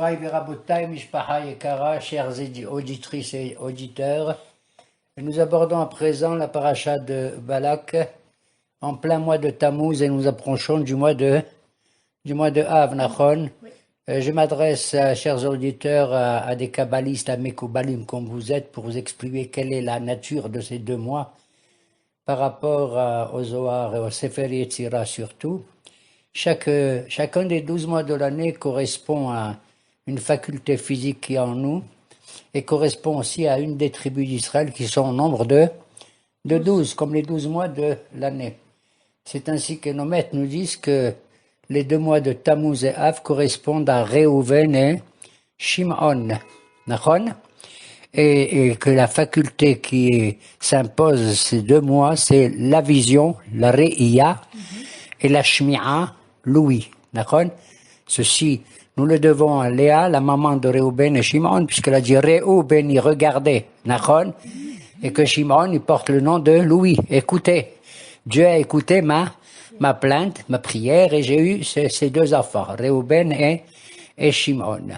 Moraï Verabotai, Mishpaha Yekara, chères auditrices et auditeurs, nous abordons à présent la paracha de Balak en plein mois de Tammuz et nous approchons du mois de Av, Nachon. Je m'adresse, chers auditeurs, à des kabbalistes, à mes koubalim comme vous êtes, pour vous expliquer quelle est la nature de ces 2 mois par rapport au Zohar et au Sefer Yetzira surtout. Chacun des 12 mois de l'année correspond à une faculté physique qui est en nous et correspond aussi à une des tribus d'Israël qui sont au nombre de 12, comme les 12 mois de l'année. C'est ainsi que nos maîtres nous disent que les 2 mois de Tammuz et Av correspondent à Reuven et Shimon, et que la faculté qui s'impose ces 2 mois, c'est la vision, la Re'iyah, et la Shmi'a, l'ouïe. Ceci, nous le devons à Léa, la maman de Reuven et Shimon, puisqu'elle a dit Reuven, il regardait, et que Shimon, il porte le nom de Louis. Écoutez, Dieu a écouté ma plainte, ma prière, et j'ai eu ces 2 enfants, Reuven et Shimon.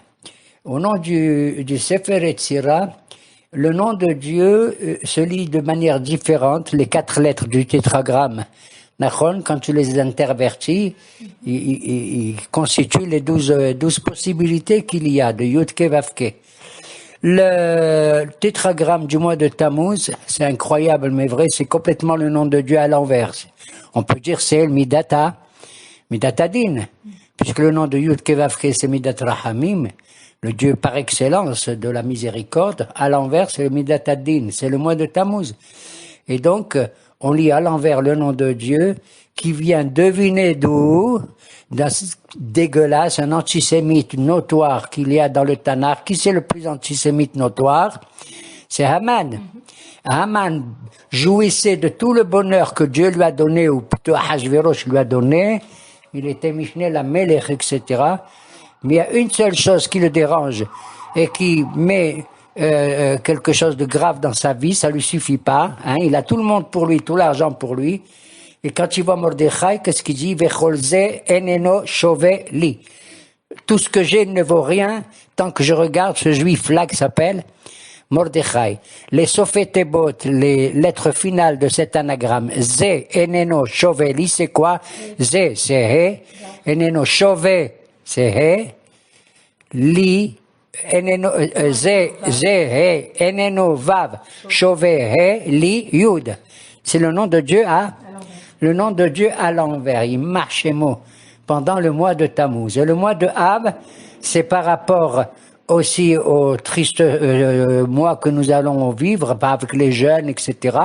Au nom du Sefer Yetzira, le nom de Dieu se lit de manière différente, les 4 lettres du tétragramme. Quand tu les intervertis, ils constituent les 12 possibilités qu'il y a de Yudke Vavke. Le tétragramme du mois de Tammuz, c'est incroyable mais vrai, c'est complètement le nom de Dieu à l'envers. On peut dire c'est Midata Din, puisque le nom de Yudke Vavke c'est Midat Rahamim, le Dieu par excellence de la miséricorde. À l'envers c'est Midata Din, c'est le mois de Tammuz. Et donc, on lit à l'envers le nom de Dieu qui vient deviner d'où, d'un dégueulasse, un antisémite notoire qu'il y a dans le Tanakh. Qui c'est le plus antisémite notoire? C'est Haman. Haman jouissait de tout le bonheur que Dieu lui a donné, ou plutôt Ahashverosh lui a donné. Il était Mishneh la Melech, etc. Mais il y a une seule chose qui le dérange et qui met quelque chose de grave dans sa vie, ça lui suffit pas, il a tout le monde pour lui, tout l'argent pour lui, et quand il voit Mordechai, qu'est-ce qu'il dit? Vecholze eneno shove li. Tout ce que j'ai ne vaut rien tant que je regarde ce juif-là qui s'appelle Mordechai. Les sofetebot, les lettres finales de cet anagramme, ze eneno shove li, c'est quoi? Ze, c'est he, eneno shove, c'est he, li, eneno vav shove he li yud. C'est le nom de Dieu à l'envers. Il marche les mots pendant le mois de Tammuz. Et le mois de Av, c'est par rapport aussi au triste mois que nous allons vivre avec les jeunes, etc.,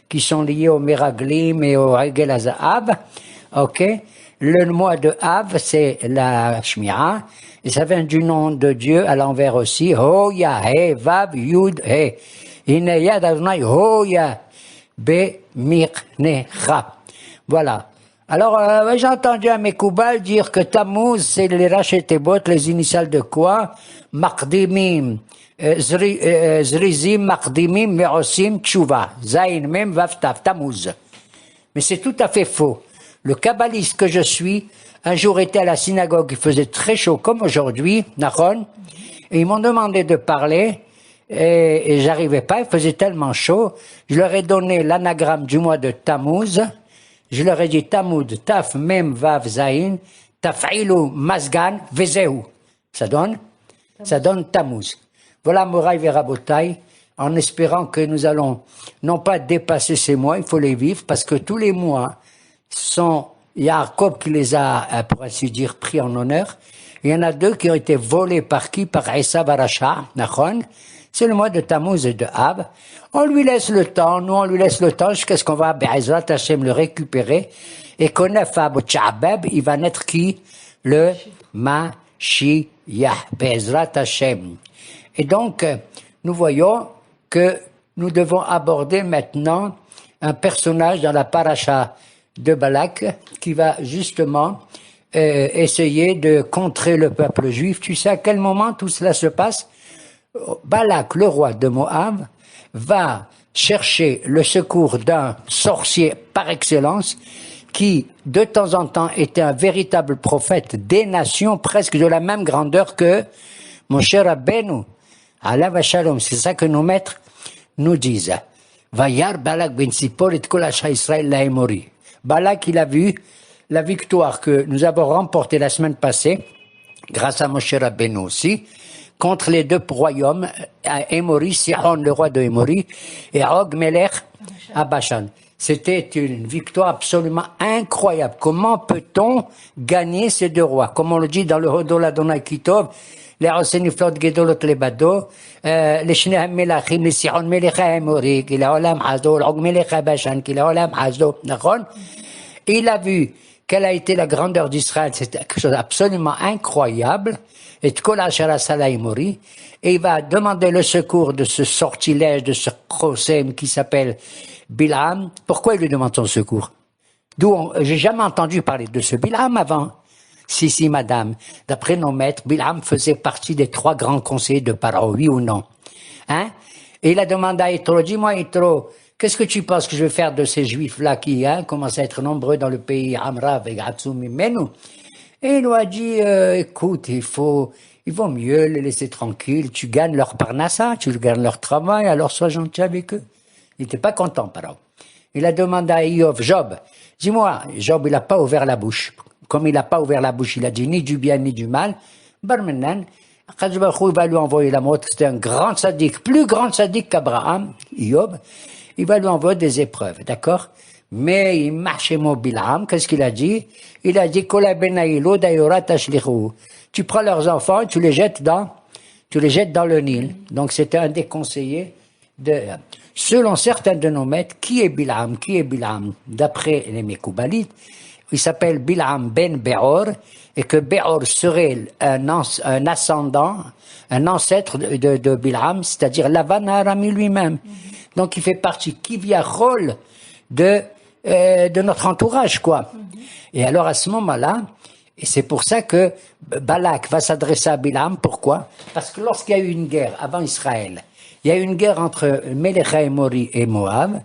qui sont liés au Meraglim et au Regel HaZahav. Ok? Le mois de Av, c'est la Shmi'a. Et ça vient du nom de Dieu à l'envers aussi. Hoya, he, vav, yud, he. Ine yad Adonai, hoya, be, mirnecha. Voilà. Alors, j'ai entendu un Mekoubal dire que Tammuz, c'est les Rachetebot, les initiales de quoi? Makdimim, Zrizim, Makdimim, Merosim, Tchouva. Zain, Mem, Vavtav, Tammuz. Mais c'est tout à fait faux. Le kabbaliste que je suis, un jour était à la synagogue, il faisait très chaud comme aujourd'hui, et ils m'ont demandé de parler, et j'arrivais pas, il faisait tellement chaud. Je leur ai donné l'anagramme du mois de Tammuz. Je leur ai dit Tammuz, Taf, Mem, Vav, Zain, Taf'ilu, Mazgan, Vezeu. Ça donne Tammuz. Voilà Moraï Verabotai, en espérant que nous allons non pas dépasser ces mois, il faut les vivre, parce que tous les mois sont Yaakov qui les a, pour ainsi dire, pris en honneur. Il y en a 2 qui ont été volés par qui? Par Esav Arasha, Nachon. C'est le mois de Tammuz et de Av. On lui laisse le temps, nous on lui laisse le temps jusqu'à ce qu'on va, Be'ezrat Hashem, le récupérer. Et qu'on a fait Tcha'abeb, il va naître qui? Le Mashiach, Be'ezrat Hashem. Et donc, nous voyons que nous devons aborder maintenant un personnage dans la paracha de Balak, qui va justement essayer de contrer le peuple juif. Tu sais à quel moment tout cela se passe? Balak, le roi de Moab, va chercher le secours d'un sorcier par excellence, qui, de temps en temps, était un véritable prophète des nations, presque de la même grandeur que Moshe Rabbeinu. Alav Shalom, c'est ça que nos maîtres nous disent. Vayar Balak ben Sipor et kol Asha Israël laemori. Balak, il a vu la victoire que nous avons remportée la semaine passée, grâce à Moshe Rabbeinu aussi, contre les deux royaumes, Émori, Sihon, le roi de Émori, et Og Melech à Bashan. C'était une victoire absolument incroyable. Comment peut-on gagner ces deux rois? Comme on le dit dans le Hodol Adonai Kitov, les Roseniflot Gedolot Lebado, les Shnehem Melachim, les Sihon Melech Émori, qui la Olam Hazo, Og Melech à Bashan, qui la Olam Hazo, d'accord? Et il a vu quelle a été la grandeur d'Israël, c'était quelque chose d'absolument incroyable, et il va demander le secours de ce sortilège, de ce Chosem qui s'appelle Bilam. Pourquoi il lui demande son secours? J'ai jamais entendu parler de ce Bilam avant. Si, madame. D'après nos maîtres, Bilam faisait partie des 3 grands conseillers de Paro, oui ou non? Hein? Et il a demandé à Yitro, dis-moi Yitro, qu'est-ce que tu penses que je vais faire de ces juifs-là qui commencent à être nombreux dans le pays Amrav et Gatsumi Menu? Et il lui a dit, écoute, il vaut mieux les laisser tranquilles, tu gagnes leur parnassa, tu gagnes leur travail, alors sois gentil avec eux. Il n'était pas content, par exemple. Il a demandé à Job, dis-moi, Job, il n'a pas ouvert la bouche. Comme il n'a pas ouvert la bouche, il a dit ni du bien ni du mal. Barmenan, il va lui envoyer la mort, c'était un grand sadique, plus grand sadique qu'Abraham, Job. Il va lui envoyer des épreuves, d'accord? Mais il marchait mon Bilam, qu'est-ce qu'il a dit? Il a dit, tu prends leurs enfants et tu les jettes dans le Nil. Donc c'était un des conseillers selon certains de nos maîtres, qui est Bilam? D'après les Mekoubalites, il s'appelle Bilam ben Beor, et que Beor serait un ascendant, un ancêtre de Bilam, c'est-à-dire Lavan Arami lui-même. Donc il fait partie, qui vient rôle de notre entourage, quoi. Et alors à ce moment-là, et c'est pour ça que Balak va s'adresser à Bilam. Pourquoi? Parce que lorsqu'il y a eu une guerre avant Israël, il y a eu une guerre entre Melech Émori et Moab,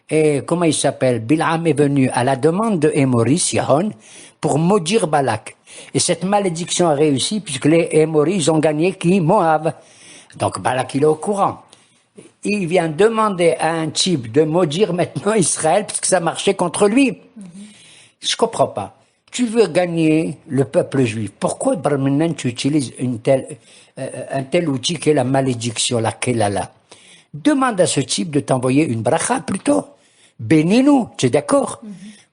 et comment il s'appelle? Bilam est venu à la demande de Émori, Sihon, pour maudire Balak. Et cette malédiction a réussi puisque les Émori, ils ont gagné qui? Moab. Donc Balak, il est au courant. Il vient demander à un type de maudire maintenant Israël parce que ça marchait contre lui. Je comprends pas. Tu veux gagner le peuple juif. Pourquoi, maintenant, tu utilises un tel outil qu'est la malédiction, la kelala? Demande à ce type de t'envoyer une bracha plutôt. Bénis-nous, tu es d'accord?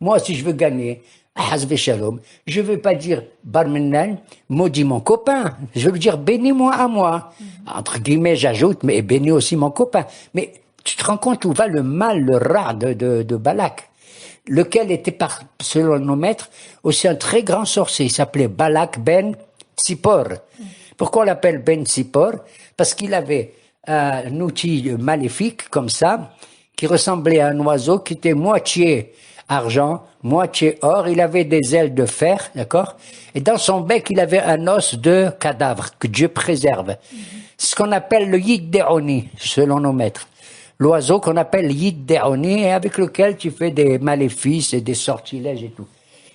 Moi, si je veux gagner, Hazve Shalom, je ne veux pas dire Barmenan, maudit mon copain. Je veux dire bénis-moi à moi. Entre guillemets, j'ajoute, mais bénis aussi mon copain. Mais tu te rends compte où va le mal, le rat de Balak, lequel était, selon nos maîtres, aussi un très grand sorcier. Il s'appelait Balak ben Tzipor. Pourquoi on l'appelle ben Tzipor? Parce qu'il avait un outil maléfique comme ça, qui ressemblait à un oiseau qui était moitié argent, moitié or. Il avait des ailes de fer, d'accord? Et dans son bec, il avait un os de cadavre que Dieu préserve. C'est ce qu'on appelle le Yiddeoni, selon nos maîtres. L'oiseau qu'on appelle Yiddeoni et avec lequel tu fais des maléfices et des sortilèges et tout.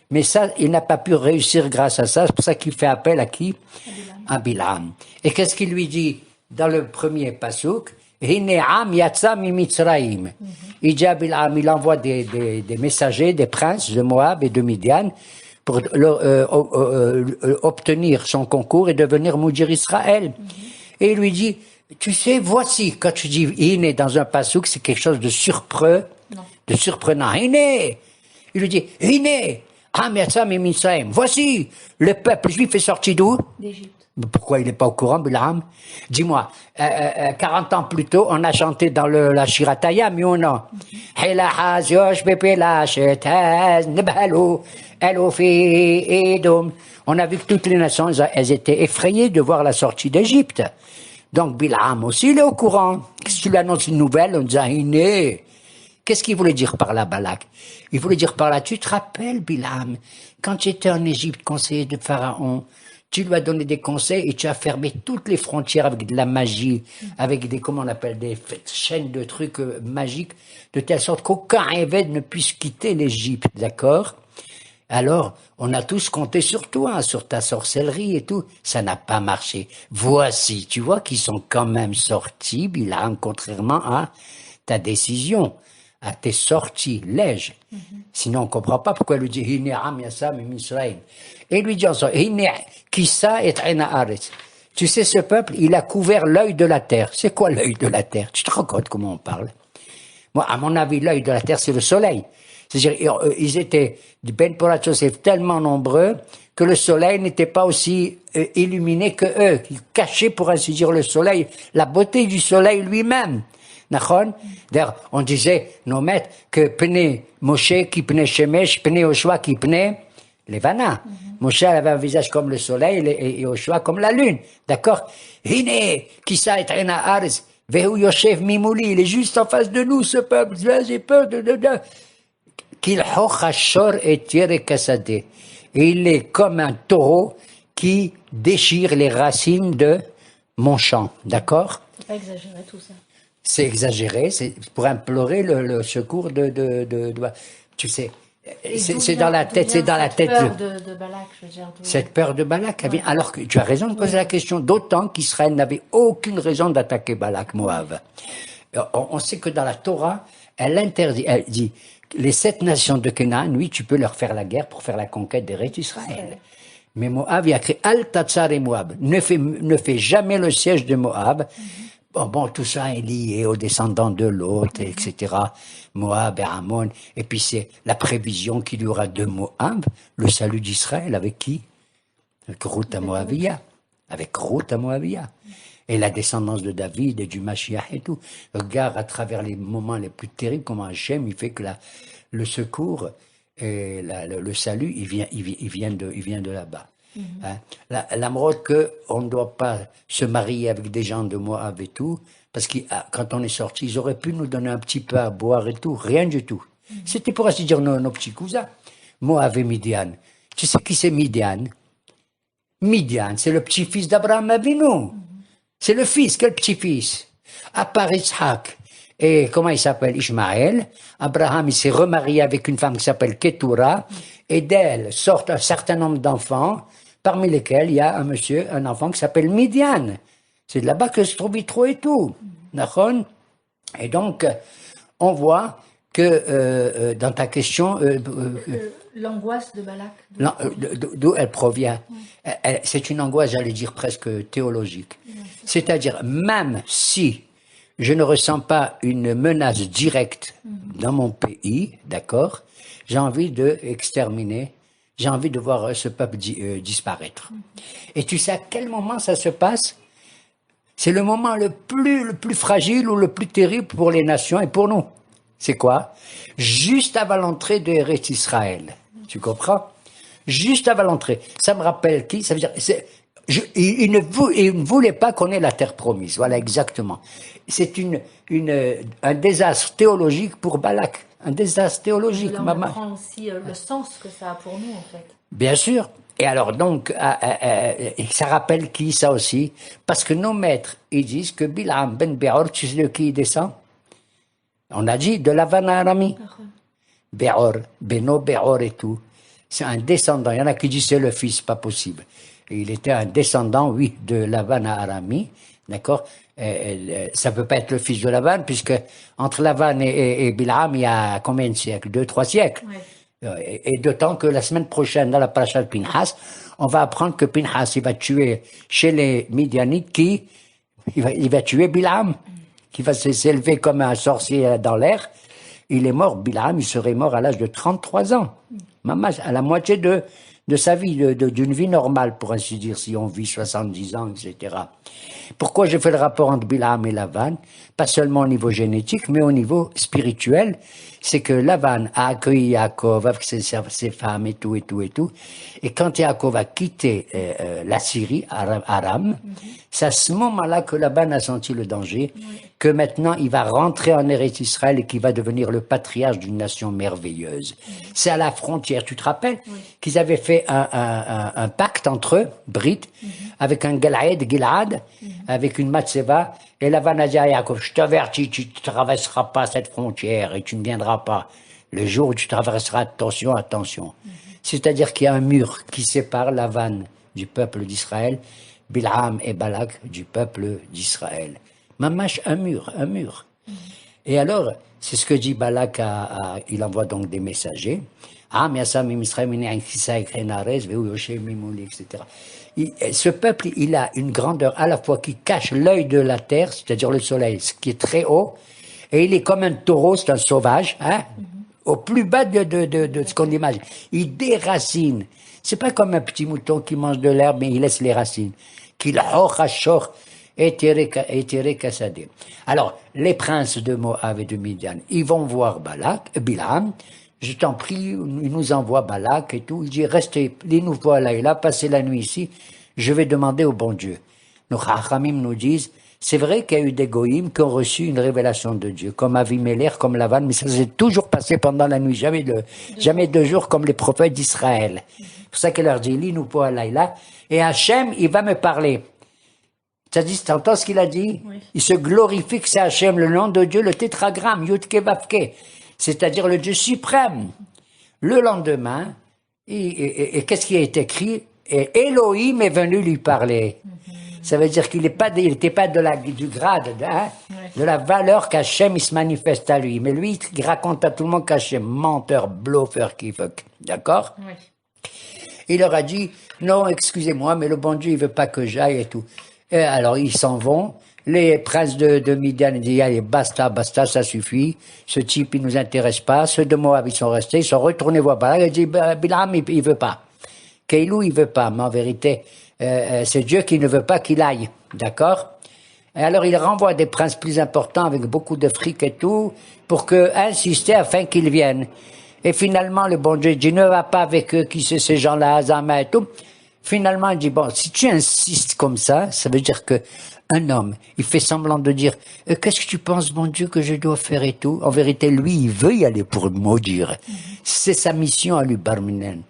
Mais ça, il n'a pas pu réussir grâce à ça. C'est pour ça qu'il fait appel à qui? À Bilam. Et qu'est-ce qu'il lui dit dans le premier pasuk? Hine'am yatsa mi-Mitzraïm. Il dit à Bilam, il envoie des messagers, des princes de Moab et de Midian pour obtenir son concours et devenir maudire Israël. Et il lui dit, tu sais, voici, quand tu dis Hine dans un pasuk, c'est quelque chose de surprenant. Hine! Il lui dit, Hine! Am yatsa mi-Mitzraïm. Voici, le peuple juif est sorti d'où? D'Égypte. Pourquoi il n'est pas au courant, Bilam? Dis-moi, 40 ans plus tôt, on a chanté dans la Shirataya, mais ou non? On a vu que toutes les nations, elles étaient effrayées de voir la sortie d'Égypte. Donc Bilam aussi, il est au courant. Si tu lui annonces une nouvelle, on dit, Iné. Qu'est-ce qu'il voulait dire par là, Balak? Il voulait dire par là, tu te rappelles, Bilam, quand j'étais en Égypte, conseiller de Pharaon, tu lui as donné des conseils et tu as fermé toutes les frontières avec de la magie, avec des, comment on appelle, des chaînes de trucs magiques, de telle sorte qu'aucun évêque ne puisse quitter l'Égypte, d'accord? Alors, on a tous compté sur toi, sur ta sorcellerie et tout. Ça n'a pas marché. Voici, tu vois qu'ils sont quand même sortis, Bilam, contrairement à ta décision, à tes sorties lèges. Sinon, on comprend pas pourquoi il lui dit, Hine am yassam Israël. Et il lui dit ensemble, Hine kissa et aina aretz. Tu sais, ce peuple, il a couvert l'œil de la terre. C'est quoi l'œil de la terre? Tu te rends compte comment on parle? Moi, à mon avis, l'œil de la terre, c'est le soleil. C'est-à-dire, ils étaient, du Ben Porat Yosef, tellement nombreux que le soleil n'était pas aussi illuminé que eux. Ils cachaient, pour ainsi dire, le soleil, la beauté du soleil lui-même. Nachon? D'ailleurs, on disait, nos maîtres, que Pnei Moshe qui Pnei Shemesh, Pnei Oshua qui Pnei Levana. Moshe avait un visage comme le soleil et Oshua comme la lune. D'accord? Hine, Kissa et Aina Arz, Vehu Yoshev Mimouli, il est juste en face de nous, ce peuple. J'ai peur de. Qu'il hochashor et tiere kassadeh. Et il est comme un taureau qui déchire les racines de mon champ. D'accord? C'est pas exagéré tout ça. C'est exagéré, c'est pour implorer le secours de tu sais, c'est dans la tête, c'est dans la tête. Cette peur de Balak, je veux dire. Cette peur de Balak, elle vient, alors que tu as raison de poser la question, d'autant qu'Israël n'avait aucune raison d'attaquer Balak, Moab. On sait que dans la Torah, elle interdit, elle dit, les 7 nations de Canaan, oui, tu peux leur faire la guerre pour faire la conquête des Rêtes d'Israël. Mais Moab, il a créé Al-Tatsar et Moab. Ne fait jamais le siège de Moab. Bon, tout ça est lié aux descendants de Lot, etc. Moab et Ammon. Et puis c'est la prévision qu'il y aura de Moab, le salut d'Israël, avec qui? Avec Ruth à Moabia. Avec Ruth à Moabia. Et la descendance de David et du Mashiach et tout. Regarde à travers les moments les plus terribles comment Hachem, il fait que le secours et le salut, il vient de là-bas. Hein? La mode qu'on ne doit pas se marier avec des gens de Moab et tout, parce que quand on est sorti, ils auraient pu nous donner un petit peu à boire et tout, rien du tout. C'était pour ainsi dire nos petits cousins. Moab et Midian. Tu sais qui c'est Midian? Midian, c'est le petit-fils d'Abraham Avinu. C'est le fils, quel petit-fils? À part Yitzhak. Et comment il s'appelle? Ishmaël. Abraham, il s'est remarié avec une femme qui s'appelle Ketura. Et d'elle sortent un certain nombre d'enfants, parmi lesquels il y a un enfant qui s'appelle Midian. C'est de là-bas que se trouve Yitro et tout. D'accord? Et donc, on voit que dans ta question... l'angoisse de Balak. D'où elle provient. C'est une angoisse, j'allais dire, presque théologique. C'est-à-dire, même si je ne ressens pas une menace directe dans mon pays, d'accord, j'ai envie de exterminer, j'ai envie de voir ce peuple disparaître. Et tu sais à quel moment ça se passe? C'est le moment le plus fragile ou le plus terrible pour les nations et pour nous. C'est quoi? Juste avant l'entrée de Eretz Israël. Tu comprends? Juste avant l'entrée. Ça me rappelle qui? Ça veut dire, il ne voulait pas qu'on ait la terre promise. Voilà, exactement. C'est un désastre théologique pour Balak. Un désastre théologique. Là, on apprend aussi le sens que ça a pour nous, en fait. Bien sûr. Et alors donc, ça rappelle qui, ça aussi? Parce que nos maîtres, ils disent que Bilam ben Beor, tu sais de qui il descend? On a dit de Lavan à Arami. Beor, Beno, Beor et tout. C'est un descendant. Il y en a qui disent c'est le fils, pas possible. Et il était un descendant, oui, de Lavan à Arami. D'accord? Ça peut pas être le fils de Lavan, puisque entre Lavan et Bilam, il y a combien de siècles? 2-3 siècles. Ouais. Et d'autant que la semaine prochaine, dans la paracha de Pinhas, on va apprendre que Pinhas, il va tuer chez les Midianites il va tuer Bilam, qui va s'élever comme un sorcier dans l'air. Il est mort, Bilam, il serait mort à l'âge de 33 ans. Maman, à la moitié de sa vie, d'une vie normale, pour ainsi dire, si on vit 70 ans, etc. Pourquoi j'ai fait le rapport entre Bilam et Lavan? Pas seulement au niveau génétique, mais au niveau spirituel. C'est que Lavan a accueilli Yaakov avec ses femmes et tout. Et quand Yaakov a quitté la Syrie, Aram, C'est à ce moment-là que Laban a senti le danger, que maintenant il va rentrer en Eretz Israël et qu'il va devenir le patriarche d'une nation merveilleuse. C'est à la frontière, tu te rappelles qu'ils avaient fait un pacte entre eux, Brit, avec un Gilad, avec une Matseva, et Laban a dit à Yaakov, je t'avertis, tu ne traverseras pas cette frontière et tu ne viendras pas. Le jour où tu traverseras, attention, attention. C'est-à-dire qu'il y a un mur qui sépare Laban du peuple d'Israël, Bilham et Balak du peuple d'Israël. Mamash, un mur, un mur. Et alors, c'est ce que dit Balak, il envoie donc des messagers. Etc. Ce peuple, il a une grandeur à la fois qui cache l'œil de la terre, c'est-à-dire le soleil, ce qui est très haut, et il est comme un taureau, c'est un sauvage, hein, au plus bas de ce qu'on imagine. Il déracine. C'est pas comme un petit mouton qui mange de l'herbe, mais il laisse les racines. Alors, les princes de Moab et de Midian, ils vont voir Bilham. Je t'en prie, il nous envoie Balak et tout. Il dit, restez, il nous voit là et là, passez la nuit ici. Je vais demander au bon Dieu. Nos Chachamim nous disent, c'est vrai qu'il y a eu des goïms qui ont reçu une révélation de Dieu, comme Avimelech, comme Lavan, mais ça s'est toujours passé pendant la nuit, jamais de jour comme les prophètes d'Israël. C'est pour ça qu'il leur dit, lis nous pour Laïla, et Hachem, il va me parler. C'est-à-dire, t'entends ce qu'il a dit? Oui. Il se glorifie que c'est Hachem, le nom de Dieu, le tétragramme, Yudke Vavke, c'est-à-dire le Dieu suprême. Le lendemain, et qu'est-ce qui est écrit? Et Elohim est venu lui parler. Ça veut dire qu'il n'était pas du grade, de la valeur qu'Hachem il se manifeste à lui. Mais lui, il raconte à tout le monde qu'Hachem, menteur, bluffeur, qui fuck. D'accord? Oui. Il leur a dit, non, excusez-moi, mais le bon Dieu, il veut pas que j'aille et tout. Et alors, ils s'en vont. Les princes de Midian disent, allez, basta, ça suffit. Ce type, il nous intéresse pas. Ceux de Moab, ils sont restés, ils sont retournés voir Balak. Il dit, Bilham, il veut pas. Keilou, il veut pas. Mais en vérité, c'est Dieu qui ne veut pas qu'il aille. D'accord? Et alors, il renvoie des princes plus importants avec beaucoup de fric et tout, pour insister afin qu'ils viennent. Et finalement, le bon Dieu dit, ne va pas avec eux, qui c'est ces gens-là, Azama et tout. Finalement, il dit, bon, si tu insistes comme ça veut dire que un homme, il fait semblant de dire, qu'est-ce que tu penses, mon Dieu, que je dois faire et tout? En vérité, lui, il veut y aller pour maudire. C'est sa mission à lui, Barminen.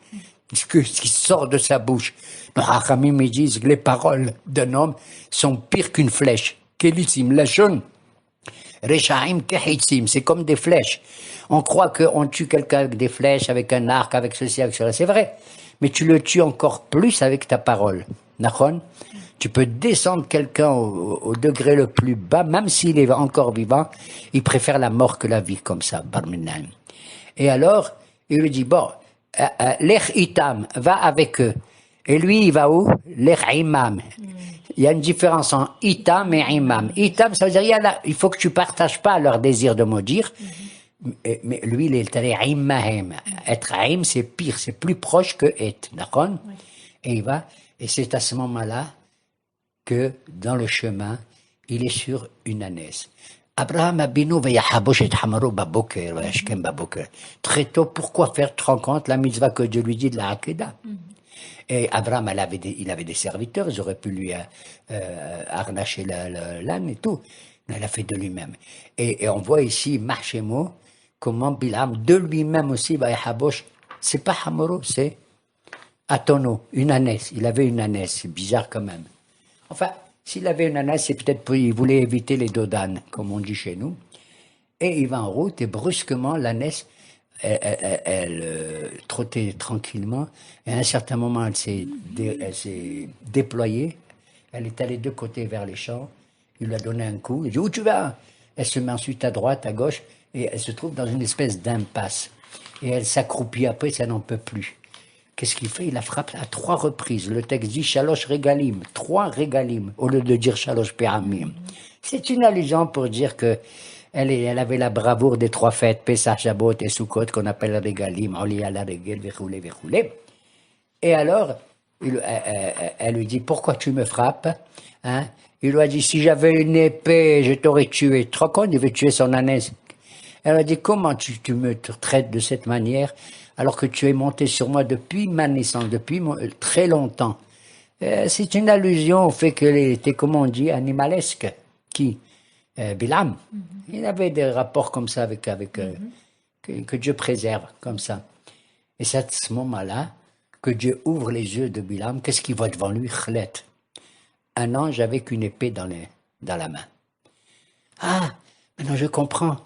Ce qui sort de sa bouche. Les Hachamim me disent que les paroles d'un homme sont pires qu'une flèche. Kelissim, lachon, rechaim kehitzim, c'est comme des flèches. On croit qu'on tue quelqu'un avec des flèches, avec un arc, avec ceci, avec cela. C'est vrai. Mais tu le tues encore plus avec ta parole. Nachon? Tu peux descendre quelqu'un au degré le plus bas, même s'il est encore vivant, il préfère la mort que la vie, comme ça, Barminan. Et alors, il lui dit, bon, l'ech itam, va avec eux. Et lui, il va où? L'ech imam. Il y a une différence entre itam et imam. Itam, ça veut dire, il faut que tu partages pas leur désir de maudire. Mais lui, il est allé immahem. Être aim, c'est pire, c'est plus proche que et. D'accord? Et il va, et c'est à ce moment-là que, dans le chemin, il est sur une ânesse. Abraham Abinu vayahabosh et hamaro baboker, vayashkem baboker. Très tôt, pourquoi faire, te rends compte, la mitzvah que Dieu lui dit de la Hakeda? Et Abraham, il avait des serviteurs, ils auraient pu lui harnacher l'âne et tout. Mais il a fait de lui-même. Et on voit ici, Marchemo, comment Bilham, de lui-même aussi, vayahabosh, c'est pas hamaro, c'est atono, une ânesse. Il avait une ânesse, c'est bizarre quand même. Enfin, s'il avait une ânesse, c'est peut-être qu'il voulait éviter les dodanes, comme on dit chez nous. Et il va en route, et brusquement, l'ânesse, elle trottait tranquillement, et à un certain moment, elle s'est déployée, elle est allée de côté vers les champs, il lui a donné un coup, il dit, où tu vas? Elle se met ensuite à droite, à gauche, et elle se trouve dans une espèce d'impasse. Et elle s'accroupit après, ça n'en peut plus. Qu'est-ce qu'il fait? Il la frappe à 3 reprises. Le texte dit Shalosh Regalim, 3 Regalim, au lieu de dire Shalosh Peramim. C'est une allusion pour dire que elle avait la bravoure des 3 fêtes, Pesach, Shabbos et Sukkot, qu'on appelle Regalim, Oli ala Regel, Vechoulé, Vechoulé. Et alors, elle lui dit, pourquoi tu me frappes? Hein? Il lui a dit, si j'avais une épée, je t'aurais tué. Tu te rends compte, il veut tuer son ânesse. Elle a dit, comment tu me traites de cette manière, alors que tu es monté sur moi depuis ma naissance, depuis très longtemps. C'est une allusion au fait qu'il était, comment on dit, animalesque. Qui Bilam. Il avait des rapports comme ça avec que Dieu préserve, comme ça. Et c'est à ce moment-là que Dieu ouvre les yeux de Bilam. Qu'est-ce qu'il voit devant lui? Khlet. Un ange avec une épée dans la main. Ah, maintenant je comprends.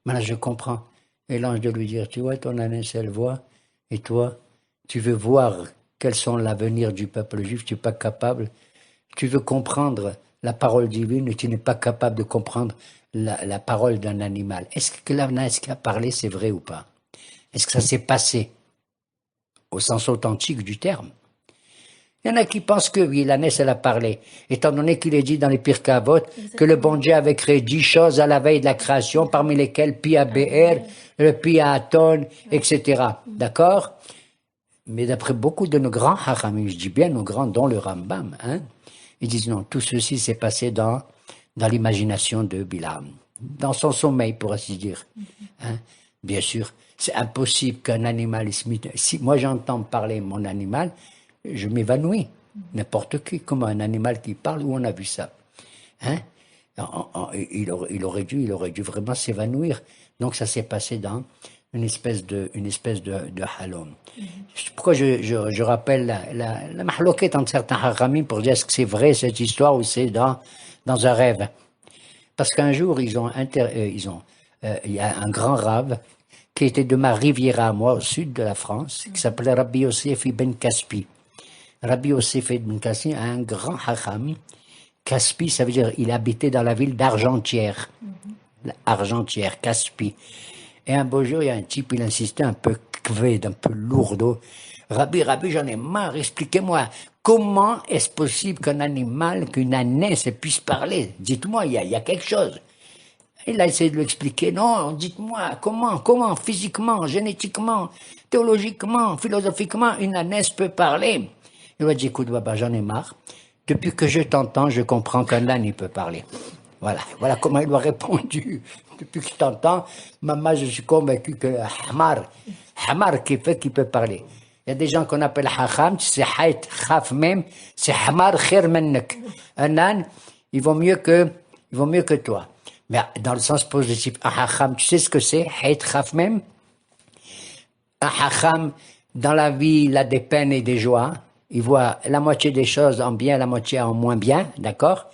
Maintenant je comprends. Et l'ange de lui dire, tu vois, ton ânesse, elle voit, et toi, tu veux voir quels sont l'avenir du peuple juif, tu n'es pas capable. Tu veux comprendre la parole divine et tu n'es pas capable de comprendre la parole d'un animal. Est-ce que l'ânesse qui a parlé, c'est vrai ou pas? Est-ce que ça s'est passé au sens authentique du terme? Il y en a qui pensent que oui, l'ânesse, elle a parlé, étant donné qu'il est dit dans les Pirkavot que le bon Dieu avait créé 10 choses à la veille de la création, parmi lesquelles Pia Be'er, le Pia Aton, etc. D'accord? Mais d'après beaucoup de nos grands hachamim, je dis bien nos grands, dont le Rambam, hein, ils disent non, tout ceci s'est passé dans l'imagination de Bilam, dans son sommeil, pour ainsi dire. Hein. Bien sûr, c'est impossible qu'un animal, si moi j'entends parler mon animal, je m'évanouis. N'importe qui, comme un animal qui parle, où on a vu ça? Hein? Il aurait dû vraiment s'évanouir. Donc ça s'est passé dans une espèce de halom. Pourquoi je rappelle la mahloquette entre certains haramim pour dire est-ce que c'est vrai cette histoire ou c'est dans un rêve? Parce qu'un jour il y a un grand rave qui était de ma Riviera à moi, au sud de la France, qui s'appelait Rabbi Yosef ibn Kaspi. Rabbi Yosef ibn Kaspi a un grand hacham. Kaspi, ça veut dire il habitait dans la ville d'Argentière. Argentière, Kaspi. Et un beau jour, il y a un type, il insistait un peu kved, un peu lourd. Rabbi, j'en ai marre, expliquez-moi, comment est-ce possible qu'un animal, qu'une ânesse puisse parler? Dites-moi, il y a quelque chose. Il a essayé de lui expliquer, non, dites-moi, comment, physiquement, génétiquement, théologiquement, philosophiquement, une ânesse peut parler? Il lui a dit, écoute, Baba, j'en ai marre. Depuis que je t'entends, je comprends qu'un âne, il peut parler. Voilà comment il lui a répondu. Depuis que je t'entends, maman, je suis convaincu que Hamar qui fait qu'il peut parler. Il y a des gens qu'on appelle Hacham, c'est Haït Khaf même, c'est Hamar Khair Mennek. Un âne, il vaut mieux que toi. Mais dans le sens positif, un Hacham, tu sais ce que c'est? Haït Khaf même? Un Hacham, dans la vie, il a des peines et des joies. Il voit la moitié des choses en bien, la moitié en moins bien, d'accord?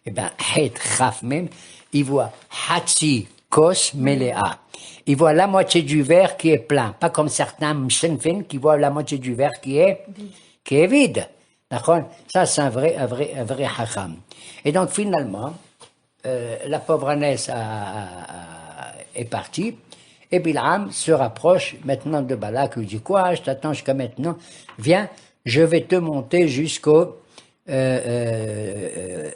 Eh bien, Het Chaf même, il voit Hatsi Kos Melea. Il voit la moitié du verre qui est plein, pas comme certains Mshenfin qui voient la moitié du verre qui est vide. D'accord? Ça, c'est un vrai Hacham. Et donc, finalement, la pauvre ânesse est partie. Et Bilam se rapproche maintenant de Balak, lui dit quoi? Je t'attends jusqu'à maintenant. Viens, je vais te monter jusqu'au les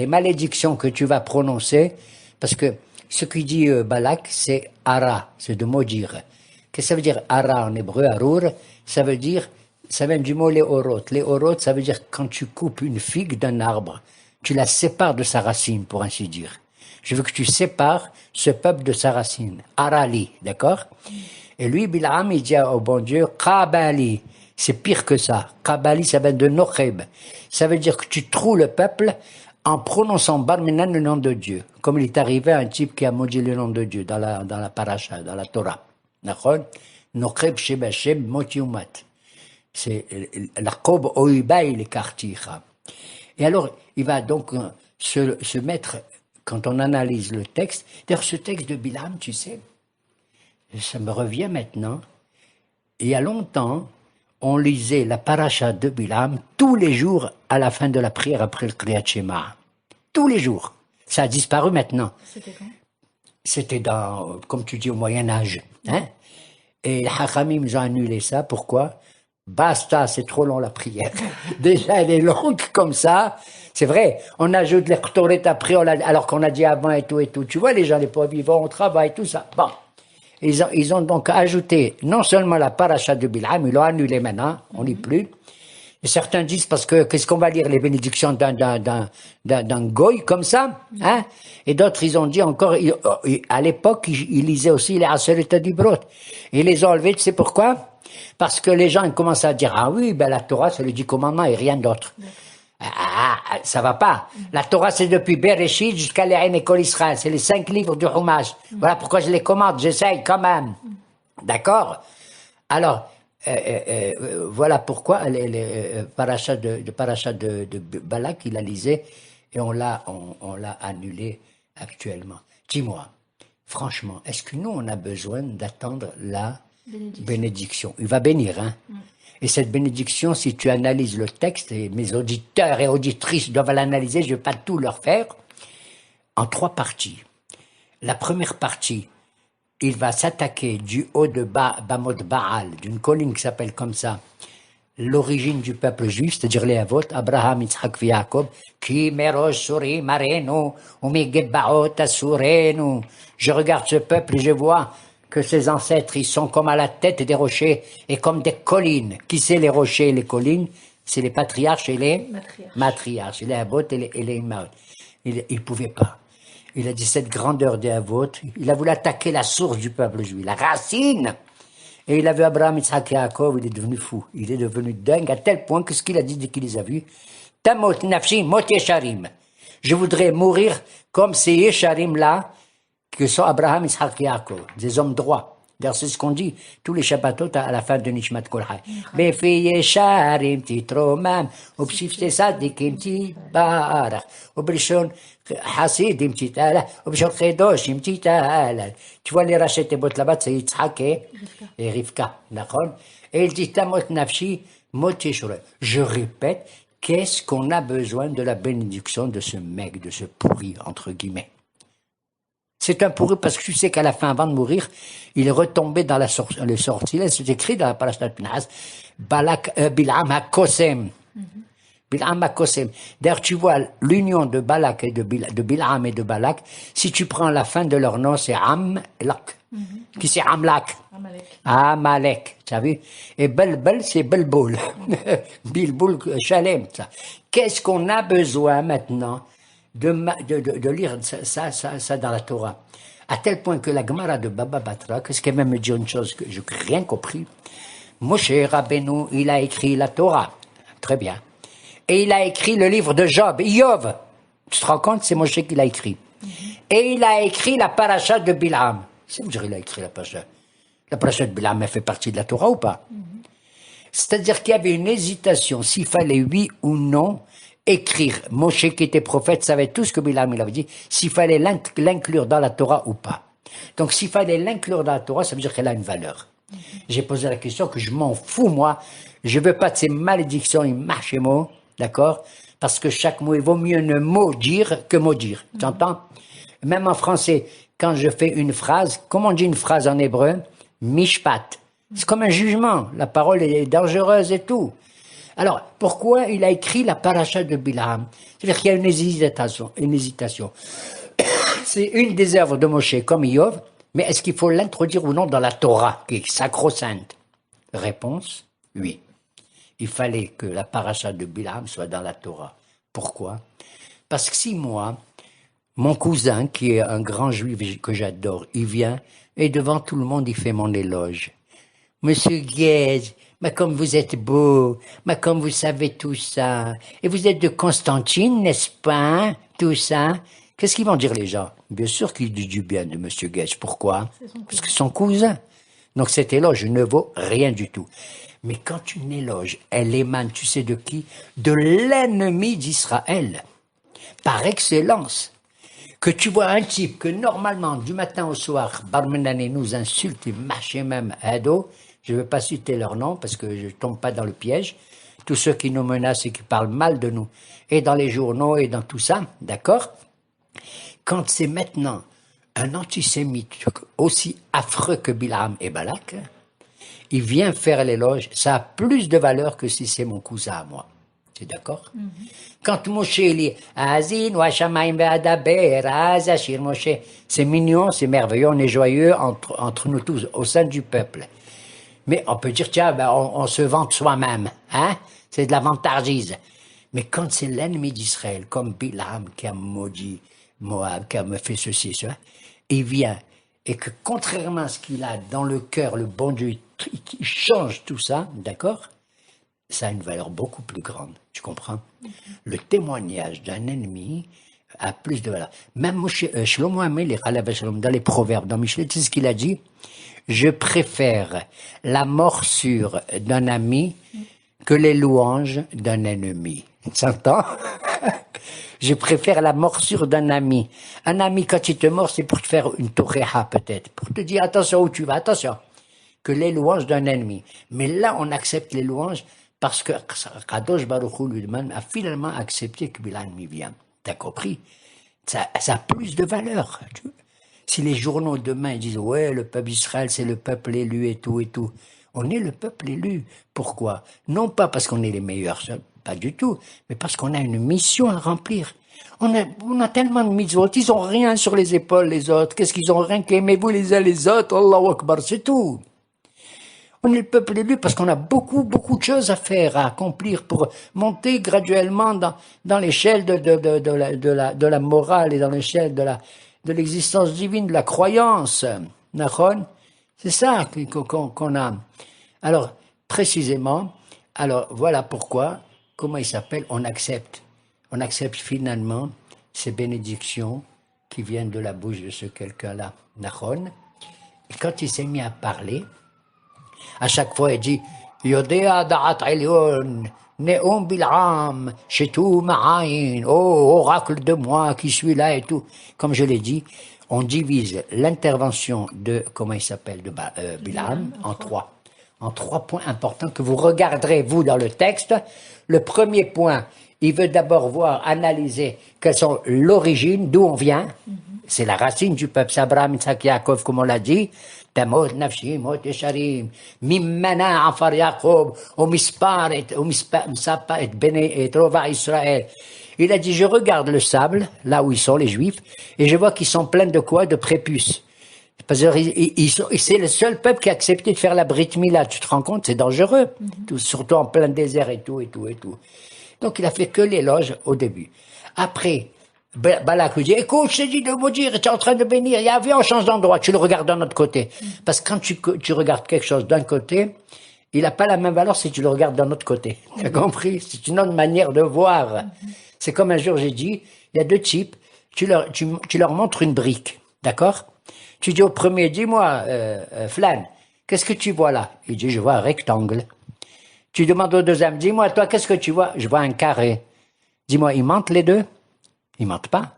malédictions que tu vas prononcer, parce que ce qu'il dit Balak, c'est ara, c'est de maudire. Qu'est-ce que ça veut dire ara en hébreu, arur? Ça veut dire, ça vient du mot les orot. Les orot, ça veut dire quand tu coupes une figue d'un arbre, tu la sépares de sa racine, pour ainsi dire. Je veux que tu sépares ce peuple de sa racine. Arali, d'accord? Et lui, Bilam, il dit au bon Dieu, Kabali. C'est pire que ça. Kabali, ça vient de Nocheb. Ça veut dire que tu trouves le peuple en prononçant Barminan le nom de Dieu. Comme il est arrivé à un type qui a maudit le nom de Dieu dans la paracha, dans la Torah. D'accord? Nocheb, Sheba, Sheb, Motiumat. C'est la Kob Oibai, les Karticha. Et alors, il va donc se mettre, quand on analyse le texte, d'ailleurs, ce texte de Bilam, tu sais, ça me revient maintenant. Il y a longtemps, on lisait la paracha de Bilam tous les jours à la fin de la prière après le Kriyat Shema. Tous les jours. Ça a disparu maintenant. C'était quand? C'était dans, comme tu dis, au Moyen-Âge. Hein? Et les Hachamim, ils ont annulé ça. Pourquoi? Basta, c'est trop long la prière. Déjà, elle est longue comme ça. C'est vrai, on ajoute les Ktoret après, alors qu'on a dit avant et tout et tout. Tu vois, les gens, les pauvres vivants, on travaille, tout ça. Bon. Ils ont donc ajouté non seulement la paracha de Bilam, ils l'ont annulé maintenant, on lit plus. Et certains disent parce que qu'est-ce qu'on va lire les bénédictions d'un goy comme ça, hein? Et d'autres ils ont dit encore, à l'époque ils lisaient aussi les Aseret Dibrot. Ils les ont enlevés, tu sais pourquoi? Parce que les gens ils commencent à dire, ah oui, ben la Torah c'est le 10 commandements et rien d'autre. Ça va pas. La Torah c'est depuis Bereshit jusqu'à l'Ein et Kol Israël. C'est les 5 livres du Chumash. Voilà pourquoi je les commande, j'essaye quand même. D'accord? Alors, voilà pourquoi le parachat de Balak, il a lisé et on l'a annulé actuellement. Dis-moi, franchement, est-ce que nous, on a besoin d'attendre la bénédiction? Il va bénir, hein? Et cette bénédiction, si tu analyses le texte, et mes auditeurs et auditrices doivent l'analyser, je ne vais pas tout leur faire, en 3 parties. La première partie, il va s'attaquer du haut de Bamot Baal, d'une colline qui s'appelle comme ça, l'origine du peuple juif, c'est-à-dire les Avot, Abraham, Yitzhak, Jacob, qui merosh suri marenu, ou gebaot asurenu. Je regarde ce peuple et je vois que ses ancêtres, ils sont comme à la tête des rochers et comme des collines. Qui c'est les rochers et les collines? C'est les patriarches et les matriarches, les Avot et les Imaot. Il pouvait pas. Il a dit cette grandeur des Avot, il a voulu attaquer la source du peuple juif, la racine. Et il a vu Abraham, Yitzhak et Yaakov, il est devenu fou. Il est devenu dingue à tel point que ce qu'il a dit dès qu'il les a vus, Tamot nafshi mot yesharim. Je voudrais mourir comme ces yesharim là, que sont Abraham, Yitzhak et Yaakov, des hommes droits. D'ailleurs, c'est ce qu'on dit, tous les Shabbatot à la fin de Nishmat Kol Chai. Befi yesharim titromam, ubshifte sadikim tibarach, ubrishon hasidim titala, ubshon chedoshim titala. Tu vois les Rachet et Bot là-bas, c'est Yitzhak et Rivka, d'accord? Et il dit, Tamot nafshi, mot yeshurim. Je répète, qu'est-ce qu'on a besoin de la bénédiction de ce mec, de ce pourri, entre guillemets? C'est un pourri parce que tu sais qu'à la fin, avant de mourir, il est retombé dans le sortilège. C'est écrit dans la parashat Pinhas, Bil'am HaKosem. Bil'am HaKosem. D'ailleurs, tu vois l'union de Balak et de Bil'am et de Balak. Si tu prends la fin de leur nom, c'est Amlak. Qui c'est Amlak? Amalek. Tu as vu? Et Belbel, c'est Belboul. Bilboul Shalem. Qu'est-ce qu'on a besoin maintenant de lire ça dans la Torah, à tel point que la Gemara de Baba Batra, qu'est-ce qu'elle même me dit une chose que je n'ai rien compris, Moshe Rabbeinu, il a écrit la Torah, très bien, et il a écrit le livre de Job, Yov, tu te rends compte, c'est Moshe qui l'a écrit, et il a écrit la paracha de Bilam, c'est-à-dire il a écrit la paracha de Bilam, elle fait partie de la Torah ou pas? C'est-à-dire qu'il y avait une hésitation, s'il fallait oui ou non écrire. Moshe qui était prophète savait tout ce que Bilam il avait dit, s'il fallait l'inclure dans la Torah ou pas. Donc s'il fallait l'inclure dans la Torah, ça veut dire qu'elle a une valeur. J'ai posé la question que je m'en fous moi, je veux pas de ces malédictions, ils marchent les mots, d'accord? Parce que chaque mot, il vaut mieux ne maudire que maudire, tu entends? Même en français, quand je fais une phrase, comment on dit une phrase en hébreu? Mishpat. C'est comme un jugement, la parole est dangereuse et tout. Alors, pourquoi il a écrit la paracha de Bilam? C'est-à-dire qu'il y a une hésitation. C'est une des œuvres de Moshe comme Yov, mais est-ce qu'il faut l'introduire ou non dans la Torah, qui est sacro-sainte? Réponse, oui. Il fallait que la paracha de Bilam soit dans la Torah. Pourquoi? Parce que si moi, mon cousin, qui est un grand juif que j'adore, il vient, et devant tout le monde, il fait mon éloge. Monsieur Guez, mais comme vous êtes beau, mais comme vous savez tout ça, et vous êtes de Constantine, n'est-ce pas, tout ça, qu'est-ce qu'ils vont dire les gens? Bien sûr qu'ils disent du bien de Monsieur Guez. Pourquoi? Parce que son cousin. Donc cet éloge ne vaut rien du tout. Mais quand une éloge, elle émane, tu sais de qui? De l'ennemi d'Israël. Par excellence. Que tu vois un type que normalement, du matin au soir, Barmenane nous insulte et mâche même Ado. Je ne veux pas citer leur nom parce que je ne tombe pas dans le piège. Tous ceux qui nous menacent et qui parlent mal de nous, et dans les journaux et dans tout ça, d'accord? Quand c'est maintenant un antisémite aussi affreux que Bilam et Balak, il vient faire l'éloge, ça a plus de valeur que si c'est mon cousin à moi. Tu es d'accord? Quand Moshe lit Azin wa Shamaim ve'adaber, Azashir Moshe, c'est mignon, c'est merveilleux, on est joyeux entre nous tous, au sein du peuple. Mais on peut dire, tiens, ben, on se vante soi-même, hein? C'est de la vantardise. Mais quand c'est l'ennemi d'Israël, comme Bilam qui a maudit Moab, qui a me fait ceci, cela, il vient, et que contrairement à ce qu'il a dans le cœur, le bon Dieu qui change tout ça, d'accord? Ça a une valeur beaucoup plus grande, tu comprends? Le témoignage d'un ennemi a plus de valeur. Même Shlomo Amelech, dans les proverbes, dans Michelet, c'est ce qu'il a dit. Je préfère la morsure d'un ami que les louanges d'un ennemi. Tu entends? Je préfère la morsure d'un ami. Un ami, quand il te mord, c'est pour te faire une toréha, peut-être. Pour te dire, attention où tu vas, attention. Que les louanges d'un ennemi. Mais là, on accepte les louanges parce que Kadosh Baruch Hu lui-même a finalement accepté que Bilam y vienne. T'as compris? Ça a plus de valeur. Si les journaux demain disent, ouais, le peuple d'Israël, c'est le peuple élu et tout et tout. On est le peuple élu. Pourquoi? Non pas parce qu'on est les meilleurs, pas du tout, mais parce qu'on a une mission à remplir. On a tellement de mitzvot, ils ont rien sur les épaules, les autres. Qu'est-ce qu'ils ont? Rien qu'aimez-vous les uns les autres, Allahu Akbar, c'est tout. On est le peuple élu parce qu'on a beaucoup de choses à faire, à accomplir pour monter graduellement dans l'échelle de la morale et dans l'échelle de l'existence divine, de la croyance. C'est ça qu'on a. Alors, précisément, alors voilà pourquoi, comment il s'appelle, on accepte finalement ces bénédictions qui viennent de la bouche de ce quelqu'un-là. Et quand il s'est mis à parler, à chaque fois, il dit Yodea da'at elyon, ne'om bil'am, shetou ma'ayin, oh, oracle de moi qui suis là et tout. Comme je l'ai dit, on divise l'intervention de, comment il s'appelle, de Bil'am en trois. En 3 points importants que vous regarderez, vous, dans le texte. Le premier point, il veut d'abord voir, analyser quelles sont l'origine, d'où on vient. C'est la racine du peuple, c'est Abraham, Isaac, Yaakov, comme on l'a dit. תמות נפשי מות ישרים, ממנה עפר יעקב, ומספר את בני רובע ישראל. Il a dit, je regarde le sable, là où ils sont, les Juifs, et je vois qu'ils sont pleins de quoi? De prépuces. Parce que c'est le seul peuple qui a accepté de faire la Brit Mila. Tu te rends compte? C'est dangereux. Surtout en plein désert et tout. Donc il a fait que l'éloge au début. Après, Balak lui dit, écoute, je t'ai dit de maudire, tu es en train de bénir, viens, on change d'endroit, tu le regardes d'un autre côté. Parce que quand tu regardes quelque chose d'un côté, il n'a pas la même valeur si tu le regardes d'un autre côté. Tu as compris? C'est une autre manière de voir. C'est comme un jour j'ai dit, il y a 2 types, tu leur montres une brique, d'accord? Tu dis au premier, dis-moi, Flan, qu'est-ce que tu vois là? Il dit, je vois un rectangle. Tu demandes au deuxième, dis-moi, toi, qu'est-ce que tu vois? Je vois un carré. Dis-moi, ils mentent les deux? Ils mentent pas.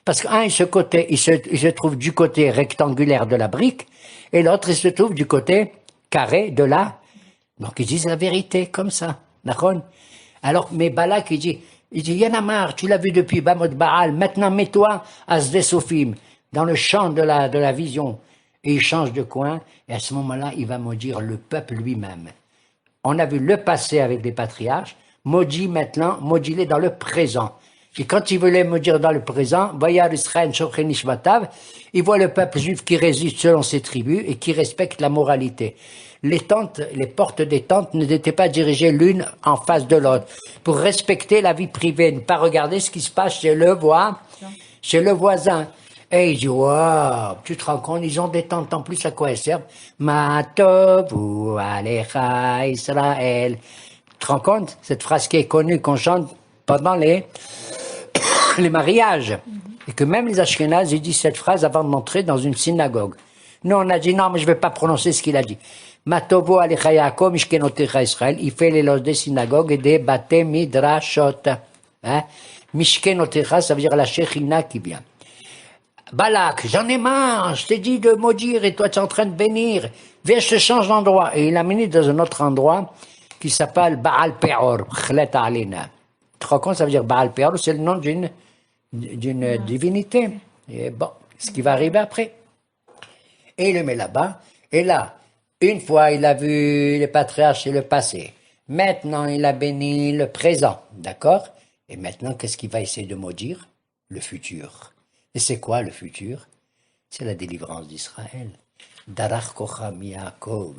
Parce qu'un, il se trouve du côté rectangulaire de la brique, et l'autre, il se trouve du côté carré de la. Donc, ils disent la vérité, comme ça. D'accord? Alors, mais Balak, il dit, y'en a marre, tu l'as vu depuis Bamot Baal, maintenant mets-toi à Sde Sophim, dans le champ de la vision. Et il change de coin, et à ce moment-là, il va maudire le peuple lui-même. On a vu le passé avec les patriarches, maudit maintenant, maudit-les dans le présent. Et quand il voulait me dire dans le présent, Vayar Israël Shochen Ishmatav, il voit le peuple juif qui résiste selon ses tribus et qui respecte la moralité. Les portes des tentes n'étaient pas dirigées l'une en face de l'autre. Pour respecter la vie privée, ne pas regarder ce qui se passe chez le voisin. Et il dit, waouh, tu te rends compte, ils ont des tentes en plus, à quoi elles servent? Matovu Alecha Israël. Tu te rends compte? Cette phrase qui est connue, qu'on chante pendant les mariages. Et que même les Ashkénazes, ils disent cette phrase avant d'entrer dans une synagogue. Nous, on a dit, non, mais je ne vais pas prononcer ce qu'il a dit. Matovo alecha Yaakov, mishkenotecha Israël. Il fait l'éloge des synagogues et des bate midrashot. Mishkenotecha, ça veut dire la Shechina qui vient. Balak, j'en ai marre, je t'ai dit de maudire et toi tu es en train de bénir. Viens, je te change d'endroit. Et il l'a mené dans un autre endroit qui s'appelle Baal Peor, Chlet Alina. Tu te rends compte, ça veut dire Baal Peor, c'est le nom d'une divinité. Et bon, ce qui va arriver après. Et il le met là-bas. Et là, une fois, il a vu les patriarches et le passé. Maintenant, il a béni le présent. D'accord? Et maintenant, qu'est-ce qu'il va essayer de maudire? Le futur. Et c'est quoi le futur? C'est la délivrance d'Israël. Darach Kocham Yaakov.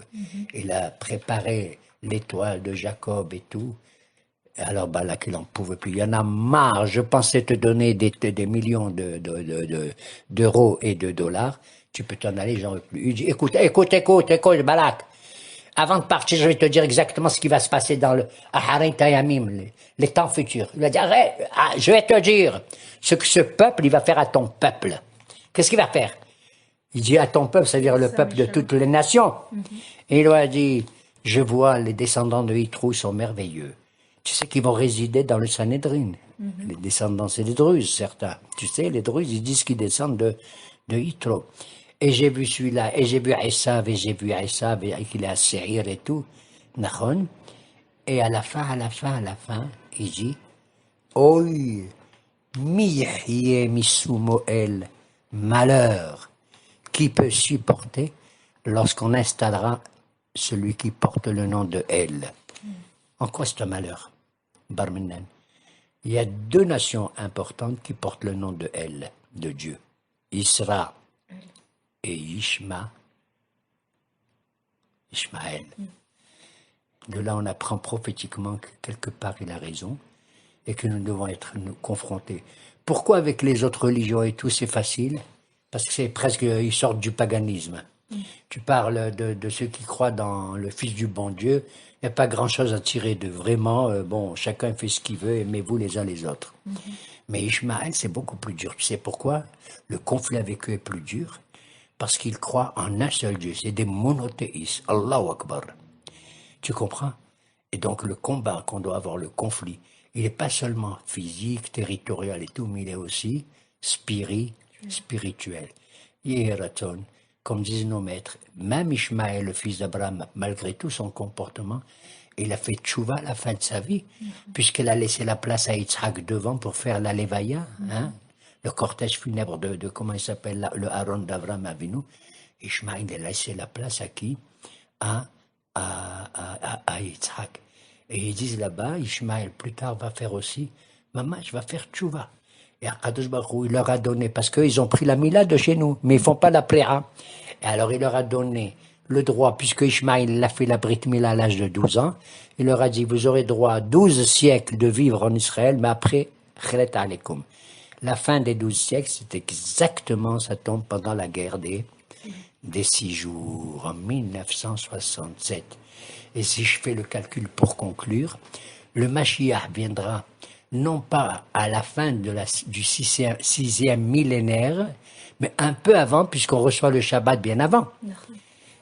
Il a préparé l'étoile de Jacob et tout. Alors Balak, il n'en pouvait plus. Il y en a marre. Je pensais te donner des millions d'euros et de dollars. Tu peux t'en aller, j'en veux plus. Il dit, écoute, Balak. Avant de partir, je vais te dire exactement ce qui va se passer dans le Aharin Tayamim, les temps futurs. Il va dire, je vais te dire ce que ce peuple, il va faire à ton peuple. Qu'est-ce qu'il va faire? Il dit à ton peuple, c'est-à-dire le peuple de toutes les nations. Et il lui a dit, je vois les descendants de Yitro sont merveilleux. Tu sais qu'ils vont résider dans le Sanhédrin. Les descendants, c'est les Druzes, certains. Tu sais, les Druzes, ils disent qu'ils descendent de Yitro. Et j'ai vu celui-là, et j'ai vu Esav, et qu'il est à Seir et tout. Nahon. Et à la fin, il dit, Oi, mi yahye misou Moël, malheur, qui peut supporter lorsqu'on installera celui qui porte le nom de El. En quoi c'est un malheur, Barminan? Il y a deux nations importantes qui portent le nom de El, de Dieu. Isra et Ishmaël. De là, on apprend prophétiquement que quelque part il a raison et que nous devons être confrontés. Pourquoi avec les autres religions et tout, c'est facile? Parce que c'est presque, ils sortent du paganisme. Tu parles de ceux qui croient dans le Fils du bon Dieu, il n'y a pas grand-chose à tirer de vraiment, bon, chacun fait ce qu'il veut, aimez-vous les uns les autres. Mais Ishmaël, c'est beaucoup plus dur. Tu sais pourquoi? Le conflit avec eux est plus dur. Parce qu'ils croient en un seul Dieu. C'est des monothéistes. Allahu Akbar. Tu comprends? Et donc le combat qu'on doit avoir, le conflit, il n'est pas seulement physique, territorial et tout, mais il est aussi spirituel. Yehiraton, comme disent nos maîtres, même Ishmaël, le fils d'Abraham, malgré tout son comportement, il a fait tchouva à la fin de sa vie, puisqu'il a laissé la place à Yitzhak devant pour faire la Levaya, hein? Le cortège funèbre de comment il s'appelle, le Aaron d'Abraham Avinu. Ishmaël a laissé la place à qui? À Yitzhak. Et ils disent là-bas, Ishmaël plus tard va faire aussi, maman, je vais faire tchouva. Et Akadosh Baruch Hu, il leur a donné, parce qu'ils ont pris la mila de chez nous, mais ils font pas la pléra. Et alors il leur a donné le droit, puisque Ishmaël a fait la Brit Mila à l'âge de 12 ans, il leur a dit, vous aurez droit à 12 siècles de vivre en Israël, mais après, Cheret Alekum. La fin des 12 siècles, c'est exactement, ça tombe pendant la guerre des 6 jours, en 1967. Et si je fais le calcul pour conclure, le Mashiach viendra non pas à la fin du sixième millénaire, mais un peu avant, puisqu'on reçoit le Shabbat bien avant.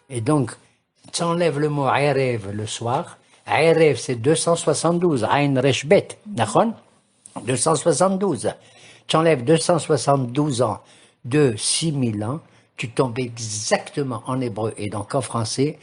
Et donc, tu enlèves le mot Erev le soir. Erev, c'est 272, Ain Reshbet, d'accord? 272. Tu enlèves 272 ans de 6000 ans, tu tombes exactement en hébreu et donc en français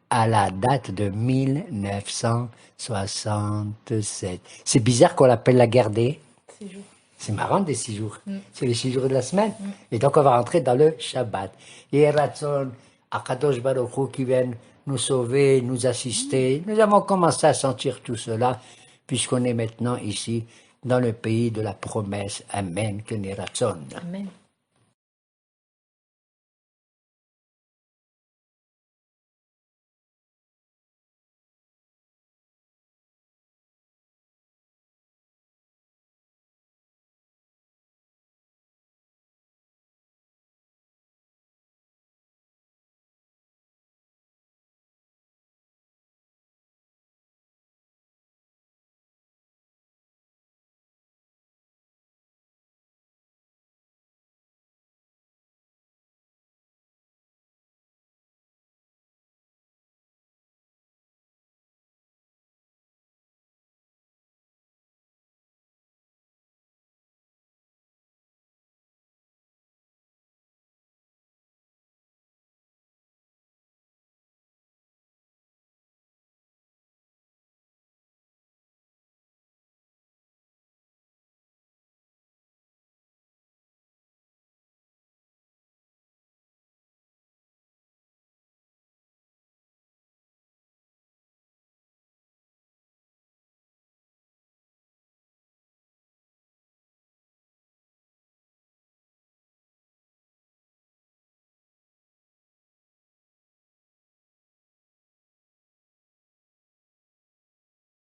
à la date de 1967. C'est bizarre qu'on l'appelle la guerre des 6 jours. C'est marrant des 6 jours. C'est les 6 jours de la semaine. Et donc on va rentrer dans le Shabbat. Et Ratson, Akadosh Baruch Hu qui viennent nous sauver, nous assister. Nous avons commencé à sentir tout cela puisqu'on est maintenant ici dans le pays de la promesse. Amen. Que n'est Ratson. Amen.